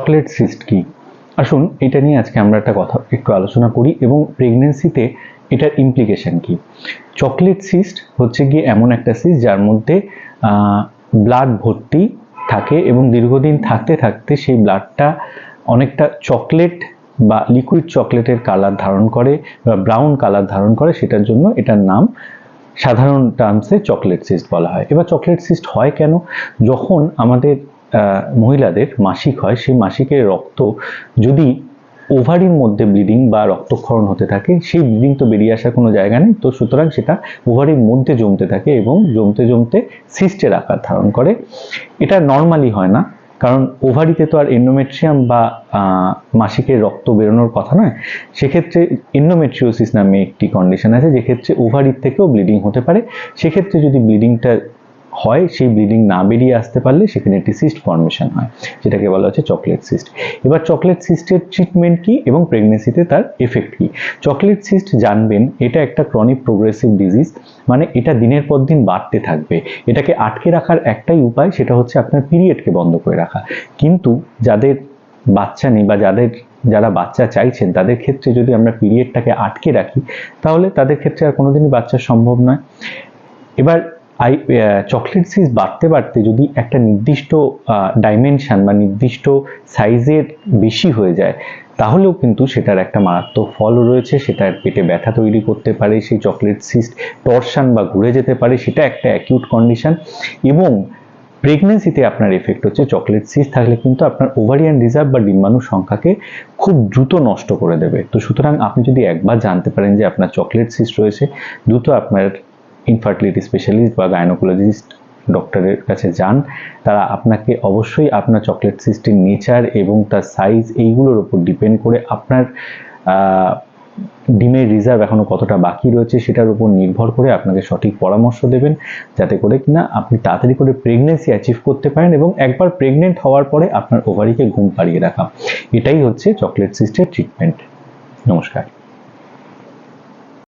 Chocolate cyst কি? আসুন এটা নিয়ে আজকে আমরা একটু আলোচনা করি এবং প্রেগন্যান্সিতে এটার ইমপ্লিকেশন কি। চকলেট সিস্ট হচ্ছে গিয়ে এমন একটা সিস্ট যার মধ্যে ব্লাড ভর্তি থাকে এবং দীর্ঘদিন থাকতে থাকতে সেই ব্লাডটা অনেকটা চকলেট বা লিকুইড চকলেটের কালার ধারণ করে বা ব্রাউন কালার ধারণ করে, সেটার জন্য এটার নাম সাধারণ টার্মসে চকলেট সিস্ট বলা হয়। এবার চকলেট সিস্ট হয় কেন? যখন আমাদের মহিলাদের মাসিক হয়, সেই মাসিকের রক্ত যদি ওভারির মধ্যে ব্লিডিং বা রক্তক্ষরণ হতে থাকে, সেই ব্লিডিং তো বেরিয়ে আসার কোনো জায়গা নেই, তো সুতরাং সেটা ওভারির মধ্যে জমতে থাকে এবং জমতে জমতে সিস্টের আকার ধারণ করে। এটা নর্মালি হয় না, কারণ ওভারিতে তো আর এন্ডোমেট্রিয়াম বা মাসিকের রক্ত বেরোনোর কথা নয়। সেক্ষেত্রে এন্ডোমেট্রিওসিস নামে একটি কন্ডিশন আছে, যেক্ষেত্রে ওভারির থেকেও ব্লিডিং হতে পারে। সেক্ষেত্রে যদি ব্লিডিংটা হয়, সেই ব্লিডিং না বেরিয়ে আসতে পারলে সেখানে একটি সিস্ট ফর্মেশন হয়, যেটাকে বলা হচ্ছে চকলেট সিস্ট। এবার চকলেট সিস্টের ট্রিটমেন্ট কি এবং প্রেগনেন্সিতে তার এফেক্ট কি? চকলেট সিস্ট জানবেন, এটা একটা ক্রনিক প্রোগ্রেসিভ ডিজিজ, মানে এটা দিনের পর দিন বাড়তে থাকবে। এটাকে আটকে রাখার একটাই উপায়, সেটা হচ্ছে আপনার পিরিয়ডকে বন্ধ করে রাখা। কিন্তু যাদের বাচ্চা নেই বা যারা বাচ্চা চাইছেন, তাদের ক্ষেত্রে যদি আমরা পিরিয়ডটাকে আটকে রাখি, তাহলে তাদের ক্ষেত্রে আর কোনোদিনই বাচ্চা সম্ভব নয়। এবার চকলেট সিস্ট বাড়তে বাড়তে যদি একটা নির্দিষ্ট ডাইমেনশন বা নির্দিষ্ট সাইজের বেশি হয়ে যায়, তাহলেও কিন্তু সেটার একটা মারাত্মক ফল রয়েছে। সেটার পেটে ব্যথা তৈরি করতে পারে, সেই চকলেট সিস্ট টর্শন বা ঘুরে যেতে পারে, সেটা একটা অ্যাকিউট কন্ডিশন। এবং প্রেগনেন্সিতে আপনার এফেক্ট হচ্ছে চকলেট সিস্ট থাকলে কিন্তু আপনার ওভারিয়ান রিজার্ভ বা ডিম্বাণুর সংখ্যাকে খুব দ্রুত নষ্ট করে দেবে। তো সুতরাং আপনি যদি একবার জানতে পারেন যে আপনার চকলেট সিস্ট রয়েছে, দ্রুত আপনার ইনফার্টিলিটি স্পেশালিস্ট বা গাইনোকোলজিস্ট ডক্টরের কাছে যান। তারা আপনাকে অবশ্যই আপনার চকলেট সিস্টের নেচার এবং তার সাইজ, এইগুলোর উপর ডিপেন্ড করে আপনার ডিমের রিজার্ভ এখনো কতটা বাকি রয়েছে সেটার উপর নির্ভর করে আপনাকে সঠিক পরামর্শ দেবেন, যাতে করে কিনা আপনি তাড়াতাড়ি করে প্রেগনেন্সি অ্যাচিভ করতে পারেন এবং একবার প্রেগনেন্ট হওয়ার পরে আপনার ওভারিকে ঘুম পাড়িয়ে রাখা। এটাই হচ্ছে চকলেট সিস্টের ট্রিটমেন্ট। নমস্কার।